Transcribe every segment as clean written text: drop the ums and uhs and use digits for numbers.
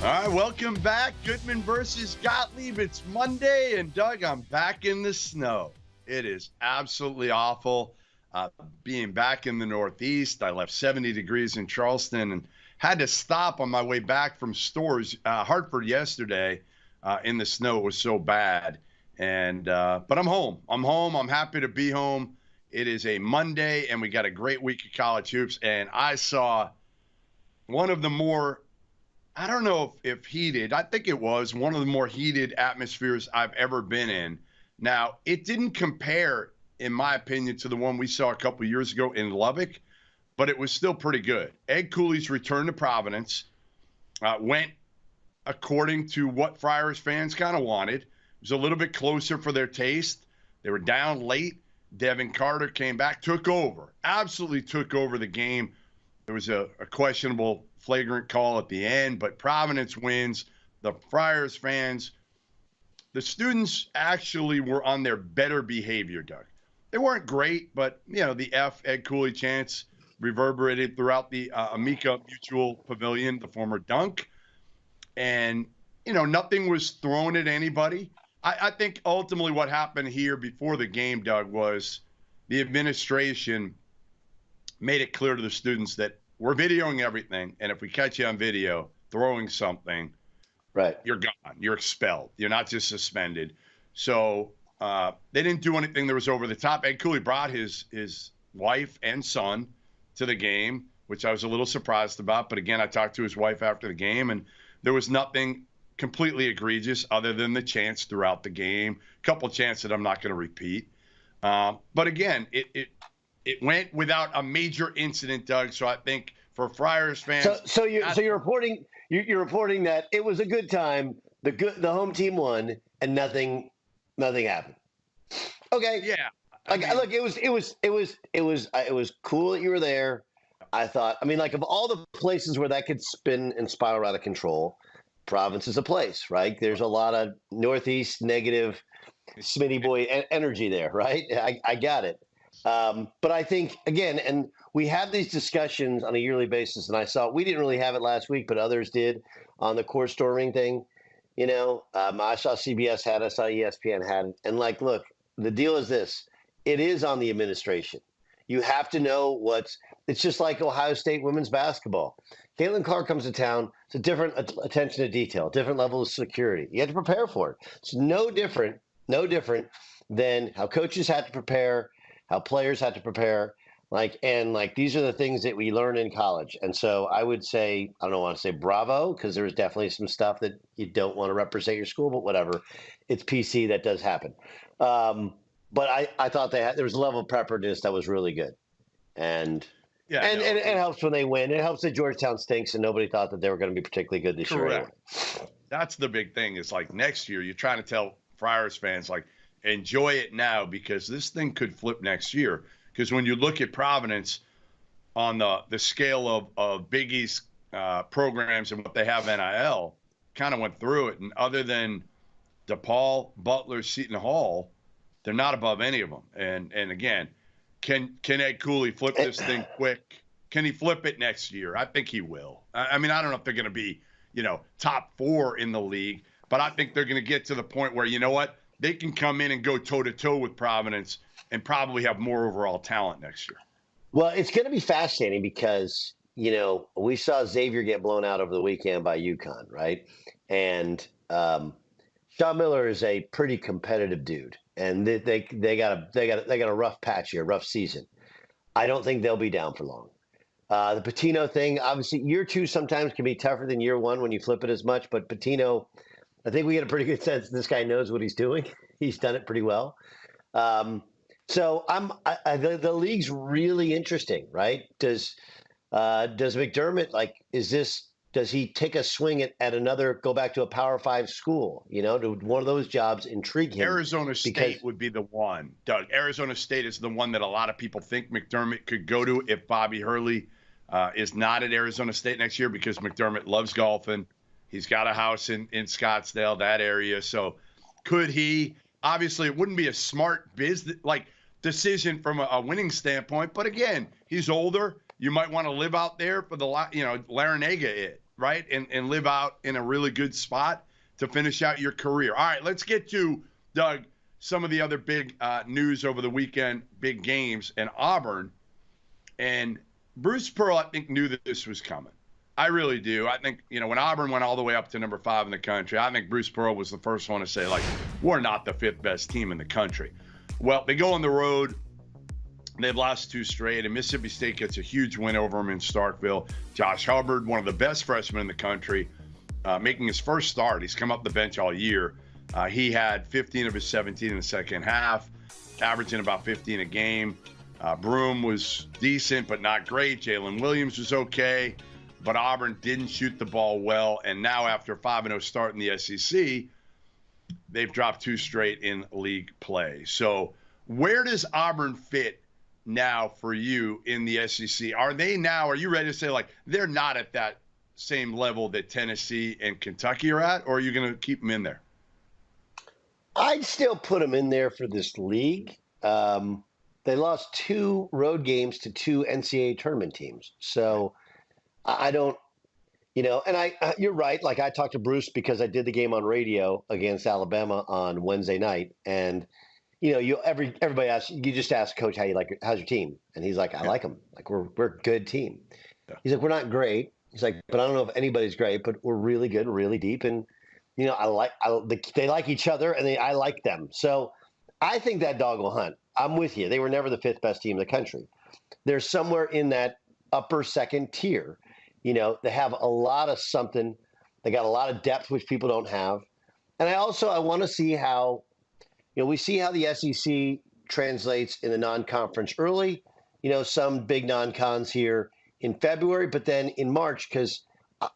All right, welcome back. Goodman versus Gottlieb. It's Monday, and Doug, I'm back in the snow. It is absolutely awful being back in the Northeast. I left 70 degrees in Charleston and had to stop on my way back from stores, Hartford yesterday in the snow. It was so bad. But I'm home. I'm happy to be home. It is a Monday, and we got a great week of college hoops. And I saw one of the more, I don't know if heated, I think it was one of the more heated atmospheres I've ever been in. Now, it didn't compare, in my opinion, to the one we saw a couple years ago in Lubbock, but it was still pretty good. Ed Cooley's return to Providence went according to what Friars fans kind of wanted. It was a little bit closer for their taste. They were down late. Devin Carter came back, absolutely took over the game. There was a questionable flagrant call at the end, but Providence wins. The Friars fans, the students actually were on their better behavior, Doug. They weren't great, but, the Ed Cooley chants reverberated throughout the Amica Mutual Pavilion, the former Dunk. And, nothing was thrown at anybody. I think ultimately what happened here before the game, Doug, was the administration made it clear to the students that we're videoing everything, and if we catch you on video throwing something, right, you're gone. You're expelled. You're not just suspended. So they didn't do anything that was over the top. Ed Cooley brought his wife and son to the game, which I was a little surprised about. But again, I talked to his wife after the game, and there was nothing completely egregious other than the chants throughout the game. A couple chants that I'm not going to repeat. But again, it went without a major incident, Doug. So I think for Friars fans, so you're reporting that it was a good time. The home team won, and nothing happened. Okay. Yeah. Look, it was cool that you were there. I thought, of all the places where that could spin and spiral out of control, Providence is a place, right? There's a lot of Northeast negative Smitty boy energy there, right? I got it. But I think, again, and we have these discussions on a yearly basis, and we didn't really have it last week, but others did on the core storing thing. I saw CBS had it, I saw ESPN had it. And look, the deal is this. It is on the administration. You have to know it's just like Ohio State women's basketball. Caitlin Clark comes to town. It's a different attention to detail, different level of security. You have to prepare for it. It's no different than how coaches had to prepare, how players had to prepare. These are the things that we learn in college. And so I would say, I don't want to say bravo, because there's definitely some stuff that you don't want to represent your school, but whatever. It's PC, that does happen. But I thought there was a level of preparedness that was really good. And it helps when they win. It helps that Georgetown stinks and nobody thought that they were going to be particularly good this year anyway. That's the big thing. Is next year, you're trying to tell Friars fans, enjoy it now, because this thing could flip next year. Because when you look at Providence on the scale of Big East programs and what they have NIL, kind of went through it. And other than DePaul, Butler, Seton Hall, they're not above any of them. And again, can Ed Cooley flip this thing quick? Can he flip it next year? I think he will. I don't know if they're going to be, top 4 in the league, but I think they're going to get to the point where, they can come in and go toe-to-toe with Providence and probably have more overall talent next year. Well, it's going to be fascinating because, we saw Xavier get blown out over the weekend by UConn, right? And Sean Miller is a pretty competitive dude, and they got a rough patch here, rough season. I don't think they'll be down for long. The Pitino thing, obviously, year 2 sometimes can be tougher than year 1 when you flip it as much, but Pitino, I think we get a pretty good sense this guy knows what he's doing. He's done it pretty well. So the league's really interesting, right? Does McDermott, does he take a swing at another, go back to a Power 5 school, to one of those jobs intrigue him? Arizona State would be the one, Doug. Arizona State is the one that a lot of people think McDermott could go to if Bobby Hurley is not at Arizona State next year, because McDermott loves golfing. He's got a house in Scottsdale, that area. So could he? Obviously, it wouldn't be a smart business decision from a winning standpoint. But again, he's older. You might want to live out there for the Larinaga right, and live out in a really good spot to finish out your career. All right, let's get to, Doug, some of the other big news over the weekend, big games, and Auburn. And Bruce Pearl, I think, knew that this was coming. I really do. I think, when Auburn went all the way up to number 5 in the country, I think Bruce Pearl was the first one to say, like, we're not the 5th best team in the country. Well, they go on the road. They've lost 2 straight, and Mississippi State gets a huge win over them in Starkville. Josh Hubbard, one of the best freshmen in the country, making his first start. He's come up the bench all year. He had 15 of his 17 in the second half, averaging about 15 a game. Broom was decent, but not great. Jalen Williams was okay, but Auburn didn't shoot the ball well. And now after a 5-0 start in the SEC, they've dropped 2 straight in league play. So where does Auburn fit now for you in the SEC? Are you ready to say, like, they're not at that same level that Tennessee and Kentucky are at, or are you going to keep them in there? I'd still put them in there for this league. They lost 2 road games to 2 NCAA tournament teams. So I don't, and you're right. Like, I talked to Bruce because I did the game on radio against Alabama on Wednesday night. And, everybody asks, you just ask Coach, how's your team? And he's like, I like them. Like, we're a good team. Yeah. He's like, we're not great. He's like, but I don't know if anybody's great, but we're really good, really deep. And, they like each other, and I like them. So I think that dog will hunt. I'm with you. They were never the 5th best team in the country. They're somewhere in that upper second tier. They have a lot of something. They got a lot of depth, which people don't have. And I want to see how, we see how the SEC translates in the non-conference early. Some big non-cons here in February, but then in March, because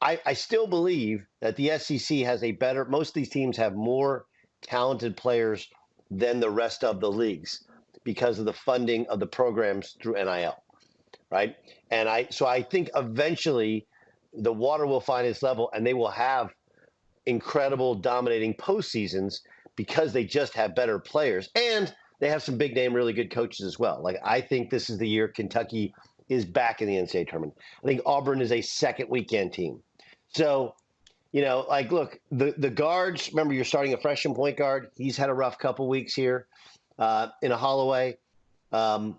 I still believe that the SEC has most of these teams have more talented players than the rest of the leagues because of the funding of the programs through NIL, right? And I think eventually the water will find its level and they will have incredible dominating postseasons because they just have better players and they have some big name, really good coaches as well. Like, I think this is the year Kentucky is back in the NCAA tournament. I think Auburn is a second weekend team. So, look, the guards, remember, you're starting a freshman point guard. He's had a rough couple weeks here in a Holloway. I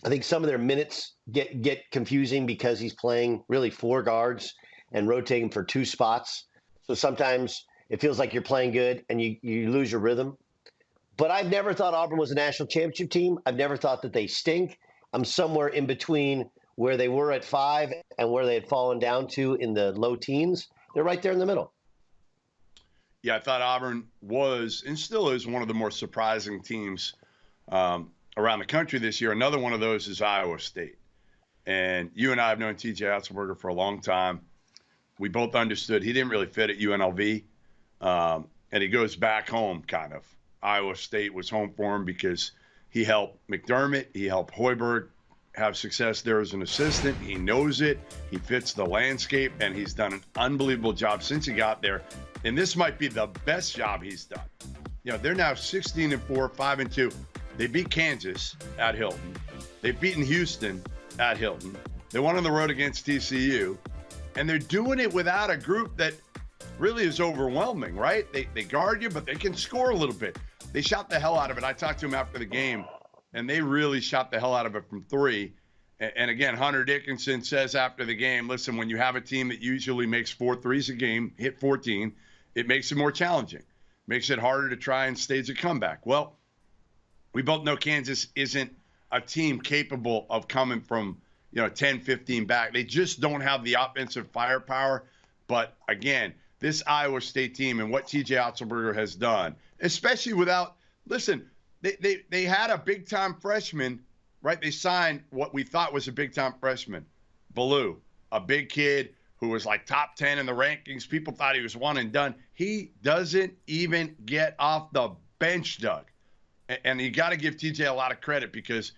think some of their minutes get confusing because he's playing really 4 guards and rotating for 2 spots. So sometimes it feels like you're playing good and you lose your rhythm. But I've never thought Auburn was a national championship team. I've never thought that they stink. I'm somewhere in between where they were at 5 and where they had fallen down to in the low teens. They're right there in the middle. Yeah, I thought Auburn was and still is one of the more surprising teams around the country this year. Another one of those is Iowa State. And you and I have known TJ Otzelberger for a long time. We both understood he didn't really fit at UNLV. And he goes back home, kind of. Iowa State was home for him because he helped McDermott. He helped Hoiberg have success there as an assistant. He knows it. He fits the landscape, and he's done an unbelievable job since he got there. And this might be the best job he's done. They're now 16-4, 5-2. They beat Kansas at Hilton. They've beaten Houston at Hilton. They won on the road against TCU. And they're doing it without a group that really is overwhelming, right? They guard you, but they can score a little bit. They shot the hell out of it. I talked to him after the game, and they really shot the hell out of it from 3. And again, Hunter Dickinson says after the game, listen, when you have a team that usually makes 4 threes a game, hit 14, it makes it more challenging. Makes it harder to try and stage a comeback. Well, we both know Kansas isn't a team capable of coming from, 10, 15 back. They just don't have the offensive firepower. But again, this Iowa State team and what TJ Otzelberger has done, especially without, listen, they had a big-time freshman, right? They signed what we thought was a big-time freshman, Ballou, a big kid who was like top 10 in the rankings. People thought he was one and done. He doesn't even get off the bench, Doug. And you got to give TJ a lot of credit because,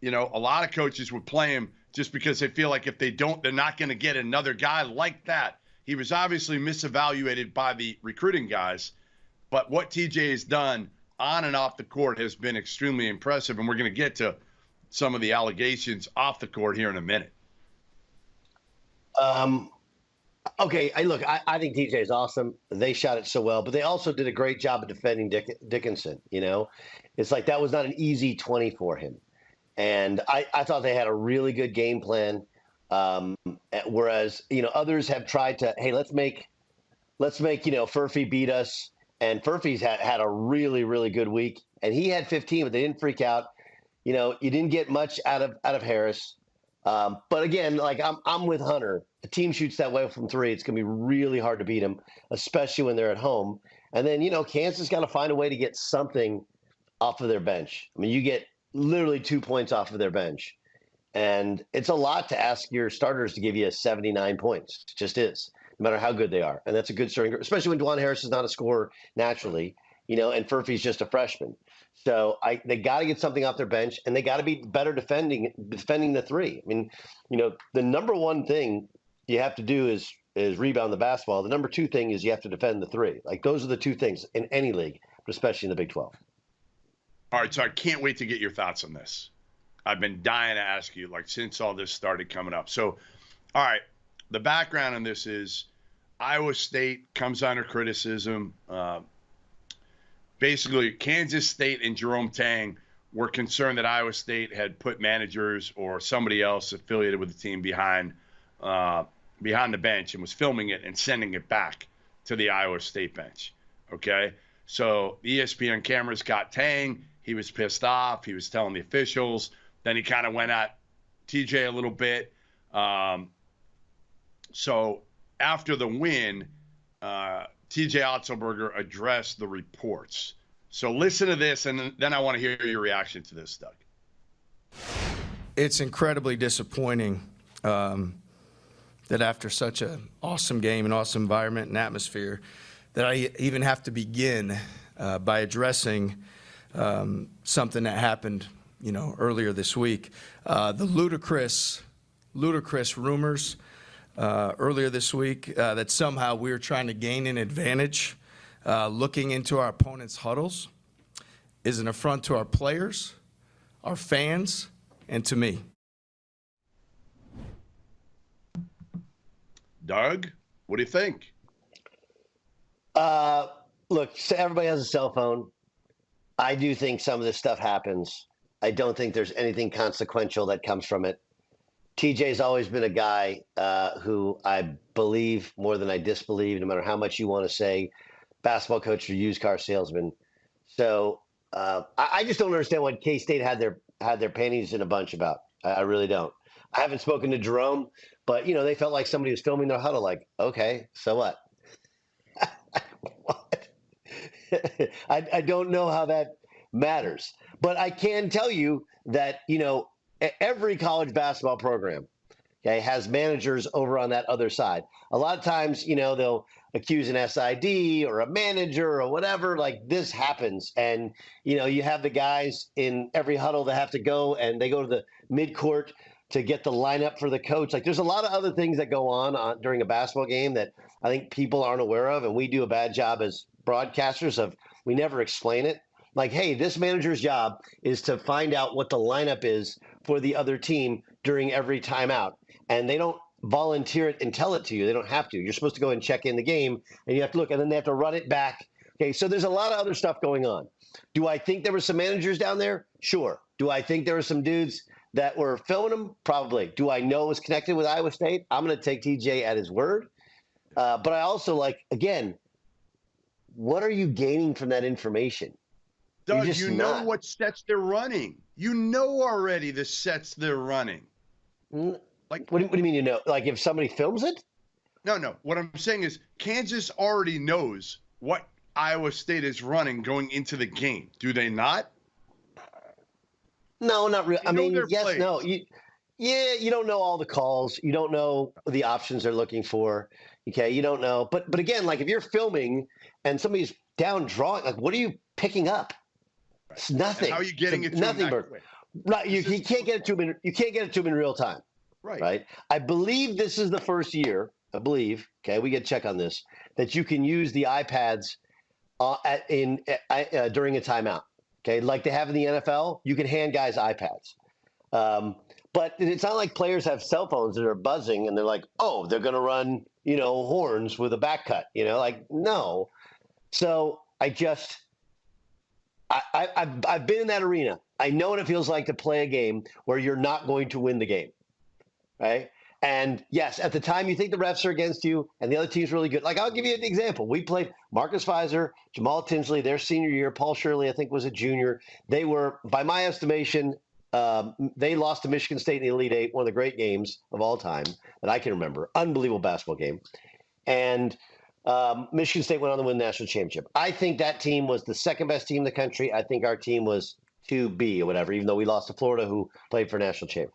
a lot of coaches would play him just because they feel like if they don't, they're not going to get another guy like that. He was obviously misevaluated by the recruiting guys, but what TJ has done on and off the court has been extremely impressive, and we're going to get to some of the allegations off the court here in a minute. Okay, I think TJ is awesome. They shot it so well, but they also did a great job of defending Dickinson. It's like that was not an easy 20 for him. And I thought they had a really good game plan. Whereas, others have tried to, hey, let's make Furphy beat us. And Furphy's had a really, really good week. And he had 15, but they didn't freak out. You didn't get much out of Harris. But again, like I'm with Hunter. The team shoots that way from three. It's going to be really hard to beat them, especially when they're at home. And then, Kansas got to find a way to get something off of their bench. I mean, you get literally 2 points off of their bench. And it's a lot to ask your starters to give you 79 points. It just is, no matter how good they are. And that's a good starting group, especially when Dwan Harris is not a scorer naturally, and Furphy's just a freshman. So they got to get something off their bench, and they got to be better defending the three. I mean, the number one thing you have to do is rebound the basketball. The number two thing is you have to defend the three. Like those are the two things in any league, but especially in the Big 12. All right, so I can't wait to get your thoughts on this. I've been dying to ask you, since all this started coming up. So, all right, the background on this is Iowa State comes under criticism. Basically, Kansas State and Jerome Tang were concerned that Iowa State had put managers or somebody else affiliated with the team behind the bench and was filming it and sending it back to the Iowa State bench. Okay, so the ESPN cameras got Tang. He was pissed off. He was telling the officials. Then he kind of went at TJ a little bit. So after the win, TJ Otzelberger addressed the reports. So listen to this, and then I want to hear your reaction to this, Doug. It's incredibly disappointing that after such an awesome game, an awesome environment and atmosphere, that I even have to begin by addressing something that happened, earlier this week. The ludicrous rumors earlier this week that somehow we were trying to gain an advantage looking into our opponents' huddles is an affront to our players, our fans, and to me. Doug, what do you think? Look, so everybody has a cell phone. I do think some of this stuff happens. I don't think there's anything consequential that comes from it. TJ's always been a guy who I believe more than I disbelieve, no matter how much you want to say, basketball coach or used car salesman. So I just don't understand what K-State had their panties in a bunch about. I really don't. I haven't spoken to Jerome, but they felt like somebody was filming their huddle. Like, okay, so what? What? I don't know how that matters, but I can tell you that every college basketball program, okay, has managers over on that other side. A lot of times, they'll accuse an SID or a manager or whatever. Like this happens, and you have the guys in every huddle that have to go, and they go to the midcourt to get the lineup for the coach. Like there's a lot of other things that go on during a basketball game that I think people aren't aware of, and we do a bad job as broadcasters of we never explain it. Like, hey, this manager's job is to find out what the lineup is for the other team during every timeout. And they don't volunteer it and tell it to you. They don't have to. You're supposed to go and check in the game, and you have to look, and then they have to run it back. Okay, so there's a lot of other stuff going on. Do I think there were some managers down there? Sure. Do I think there were some dudes that were filming them? Probably. Do I know it was connected with Iowa State? I'm going to take TJ at his word. But I also again, what are you gaining from that information? Doug, you know what sets they're running. You know already the sets they're running. Like, what do you mean Like if somebody films it? No. What I'm saying is Kansas already knows what Iowa State is running going into the game. Do they not? No, not really. I mean, yes, plays. No. You don't know all the calls. You don't know the options they're looking for. Okay, you don't know. But again, like if you're filming and somebody's down drawing, like what are you picking up? Right. It's nothing. And how are you getting it to nothing? Him right, you can't get it to him. You can't get it to him in real time. Right. I believe this is the first year. I believe. Okay, we get to check on this. That you can use the iPads during a timeout. Okay, like they have in the NFL, you can hand guys iPads. But it's not like players have cell phones that are buzzing and they're like, oh, they're going to run, horns with a back cut, like, no. So I've been in that arena. I know what it feels like to play a game where you're not going to win the game, right? And yes, at the time you think the refs are against you and the other team's really good. Like, I'll give you an example. We played Marcus Fizer, Jamal Tinsley, their senior year. Paul Shirley, I think, was a junior. They were, by my estimation, they lost to Michigan State in the Elite Eight, one of the great games of all time that I can remember. Unbelievable basketball game. And Michigan State went on to win the national championship. I think that team was the second best team in the country. I think our team was 2B or whatever, even though we lost to Florida, who played for national championship.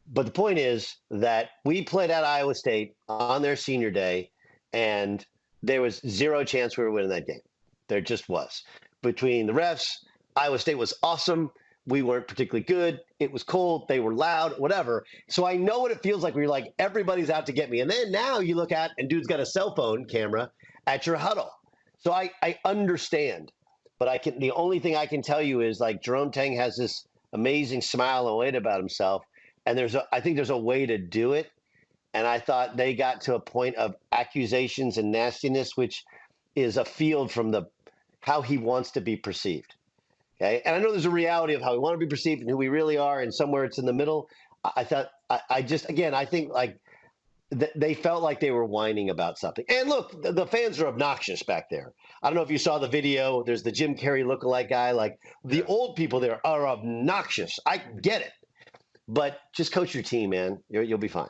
But the point is that we played at Iowa State on their senior day, and there was zero chance we were winning that game. There just was. Between the refs, Iowa State was awesome. We weren't particularly good. It was cold. They were loud, whatever. So I know what it feels like where you're like, everybody's out to get me. And then now you look at, and dude's got a cell phone camera at your huddle. So I understand. But the only thing I can tell you is, like, Jerome Tang has this amazing smile and weight about himself. And I think there's a way to do it. And I thought they got to a point of accusations and nastiness, which is a field from how he wants to be perceived. Okay. And I know there's a reality of how we want to be perceived and who we really are. And somewhere it's in the middle. I thought, I think like they felt like they were whining about something. And look, the fans are obnoxious back there. I don't know if you saw the video. There's the Jim Carrey lookalike guy. Like, the old people there are obnoxious. I get it. But just coach your team, man. You'll be fine.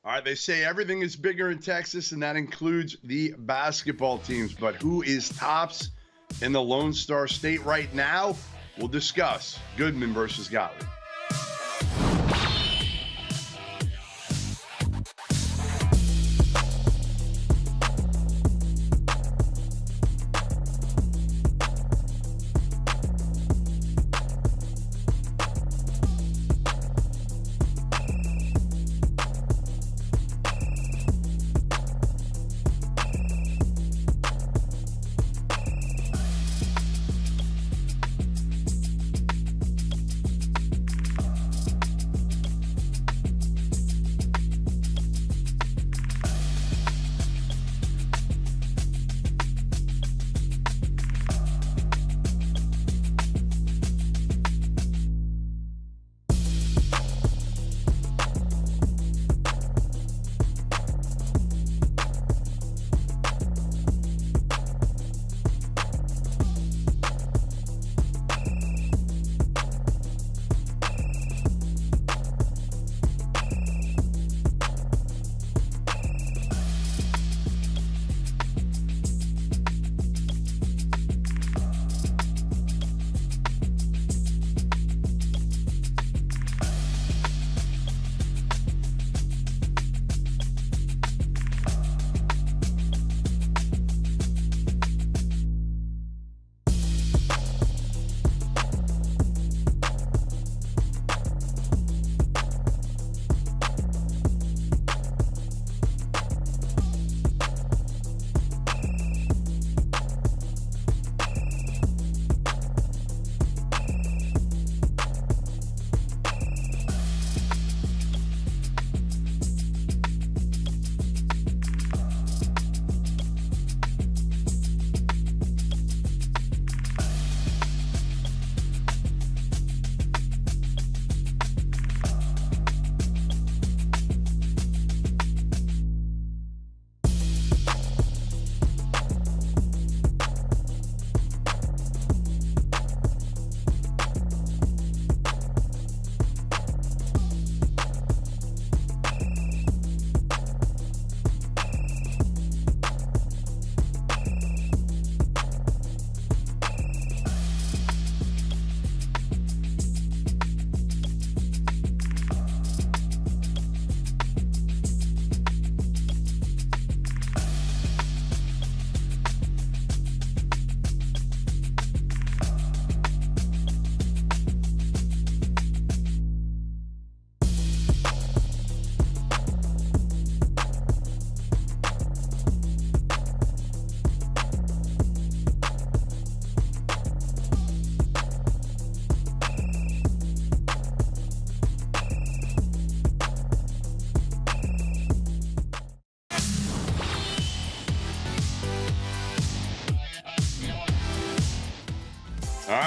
All right, they say everything is bigger in Texas, and that includes the basketball teams. But who is tops in the Lone Star State right now? We'll discuss Goodman versus Gottlieb.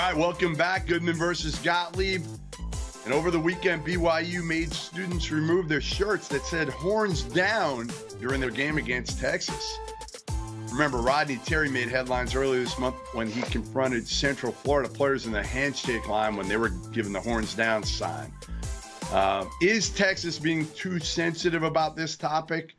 right, welcome back. Goodman versus Gottlieb. And over the weekend, BYU made students remove their shirts that said "horns down" during their game against Texas. Remember, Rodney Terry made headlines earlier this month when he confronted Central Florida players in the handshake line when they were given the horns down sign. Is Texas being too sensitive about this topic?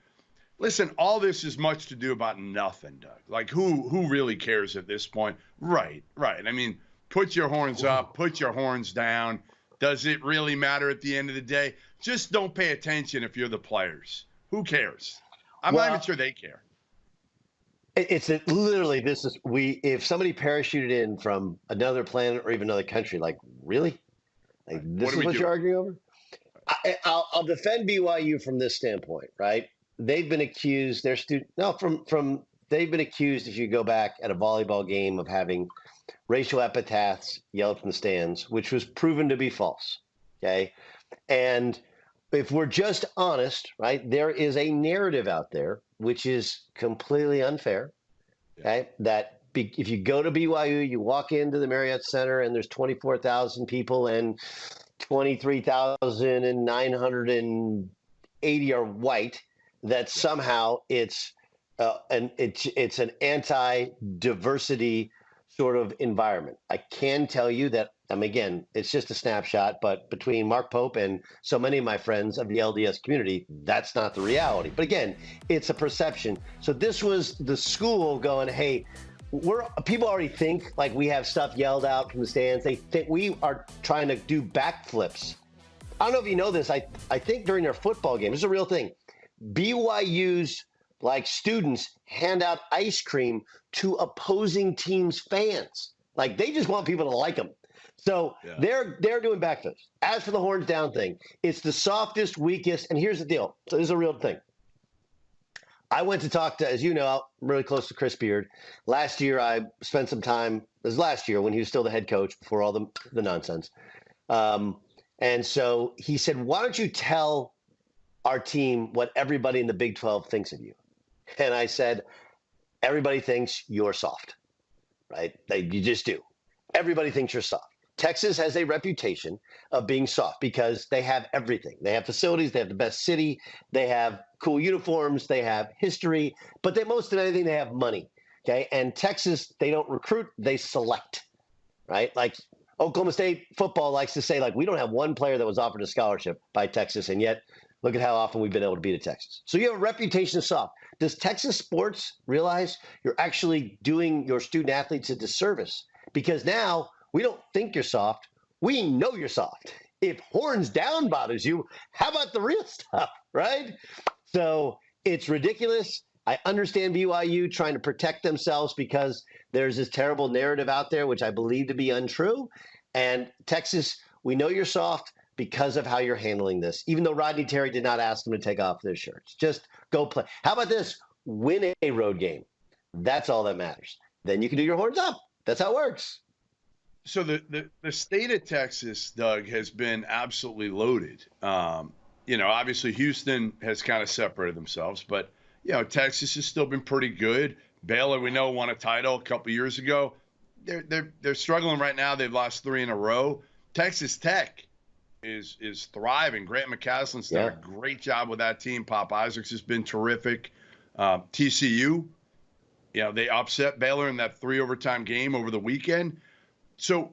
Listen, all this is much to do about nothing, Doug. Like, who really cares at this point? Right. I mean, put your horns up, put your horns down. Does it really matter at the end of the day? Just don't pay attention if you're the players. Who cares? I'm not even sure they care. It's literally if somebody parachuted in from another planet or even another country, like, really? Like, this is what you're arguing over? I'll defend BYU from this standpoint, right? They've been accused, they've been accused, if you go back at a volleyball game, of having racial epithets yelled from the stands, which was proven to be false. Okay. And if we're just honest, right, there is a narrative out there which is completely unfair. Okay. That if you go to BYU, you walk into the Marriott Center and there's 24,000 people and 23,980 are white, that somehow it's an anti-diversity sort of environment. I can tell you that, again, it's just a snapshot, but between Mark Pope and so many of my friends of the LDS community, that's not the reality. But again, it's a perception. So this was the school going, hey, people already think like we have stuff yelled out from the stands. They think we are trying to do backflips. I don't know if you know this. I think during their football game, this is a real thing, BYU's students hand out ice cream to opposing teams' fans. Like, they just want people to like them. So they're doing backflips. As for the horns down thing, it's the softest, weakest. And here's the deal. So this is a real thing. I went to talk to, as you know, I'm really close to Chris Beard. Last year, I spent some time, this was last year when he was still the head coach before all the nonsense. And so he said, why don't you tell our team what everybody in the Big 12 thinks of you? And I said, everybody thinks you're soft, right? You just do. Everybody thinks you're soft. Texas has a reputation of being soft because they have everything. They have facilities. They have the best city. They have cool uniforms. They have history. But most than anything, they have money. Okay. And Texas, they don't recruit. They select, right? Like Oklahoma State football likes to say, we don't have one player that was offered a scholarship by Texas. And yet, look at how often we've been able to beat a Texas. So you have a reputation of soft. Does Texas sports realize you're actually doing your student athletes a disservice? Because now we don't think you're soft. We know you're soft. If horns down bothers you, how about the real stuff, right? So it's ridiculous. I understand BYU trying to protect themselves because there's this terrible narrative out there, which I believe to be untrue. And Texas, we know you're soft because of how you're handling this, even though Rodney Terry did not ask them to take off their shirts. Just go play. How about this? Win a road game. That's all that matters. Then you can do your horns up. That's how it works. So the state of Texas, Doug, has been absolutely loaded. Obviously Houston has kind of separated themselves, but, Texas has still been pretty good. Baylor, we know, won a title a couple years ago. They're struggling right now. They've lost 3 in a row. Texas Tech is thriving. Grant McCaslin's done a great job with that team. Pop Isaacs has been terrific. TCU, they upset Baylor in that 3 overtime game over the weekend. So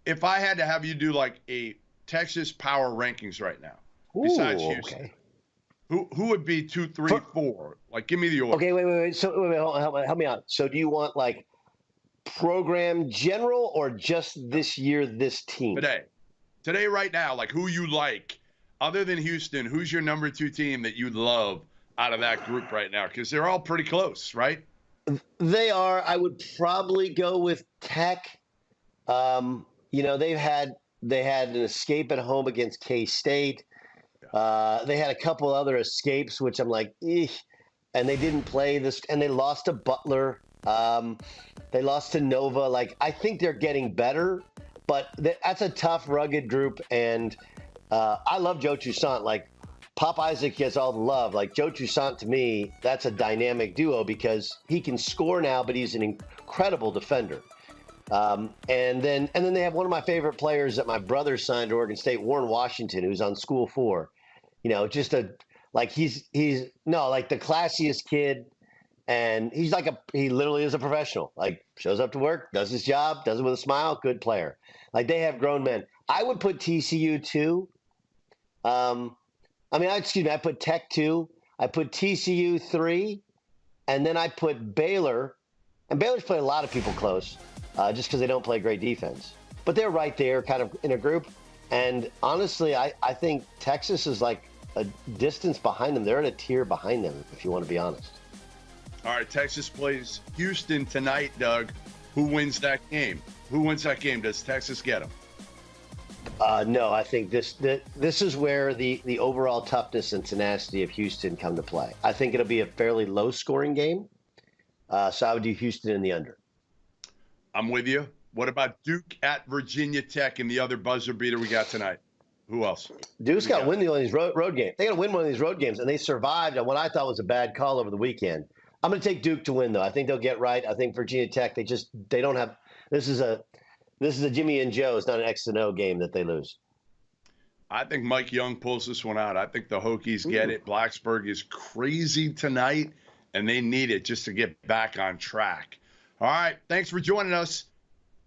if I had to have you do a Texas power rankings right now, besides Houston, who would be 2, 3, 4? Give me the order. Okay, wait. So help me out. So do you want program general or just this year, this team? Today, right now, who you like, other than Houston, who's your number 2 team that you love out of that group right now? Because they're all pretty close, right? They are. I would probably go with Tech. They had an escape at home against K-State. They had a couple other escapes, which I'm like, eeh. And they didn't play this, and they lost to Butler. They lost to Nova. I think they're getting better. But that's a tough, rugged group, and I love Joe Toussaint. Pop Isaac gets all the love. Joe Toussaint, to me, that's a dynamic duo because he can score now, but he's an incredible defender. And then they have one of my favorite players that my brother signed to Oregon State, Warren Washington, who's on School 4. Just he's the classiest kid. And he literally is a professional. Like, shows up to work, does his job, does it with a smile, good player. Like, they have grown men. I would put TCU 2. I put Tech 2. I put TCU 3. And then I put Baylor. And Baylor's played a lot of people close just because they don't play great defense. But they're right there kind of in a group. And honestly, I think Texas is like a distance behind them. They're in a tier behind them, if you want to be honest. All right, Texas plays Houston tonight, Doug. Who wins that game? Who wins that game? Does Texas get them? No, I think this is where the overall toughness and tenacity of Houston come to play. I think it'll be a fairly low-scoring game, so I would do Houston in the under. I'm with you. What about Duke at Virginia Tech and the other buzzer beater we got tonight? Who else? Duke's got to win one of these road games. They got to win one of these road games, and they survived on what I thought was a bad call over the weekend. I'm going to take Duke to win, though. I think they'll get right. I think Virginia Tech, they don't have – this is a Jimmy and Joe. It's not an X and O game that they lose. I think Mike Young pulls this one out. I think the Hokies get it. Blacksburg is crazy tonight, and they need it just to get back on track. All right, thanks for joining us.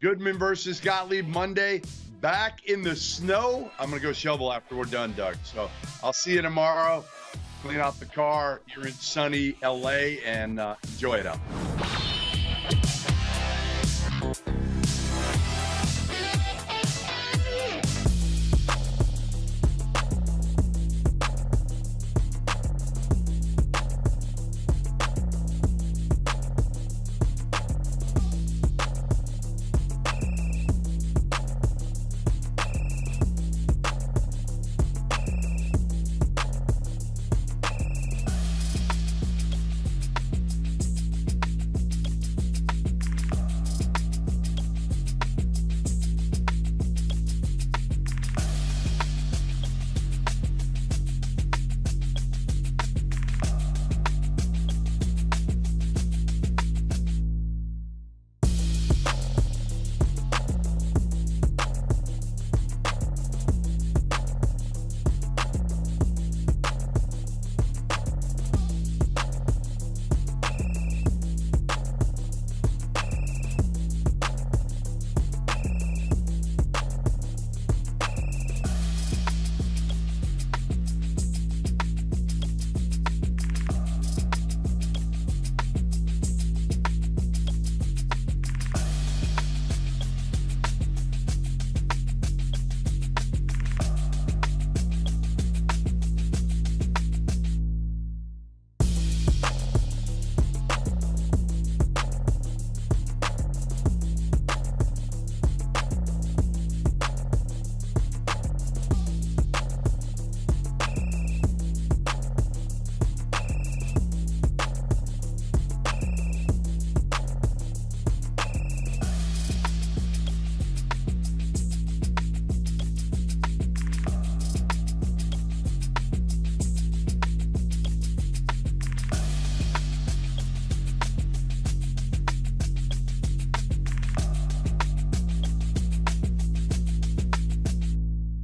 Goodman versus Gottlieb Monday. Back in the snow. I'm going to go shovel after we're done, Doug. So I'll see you tomorrow. Clean out the car. You're in sunny LA, and enjoy it out.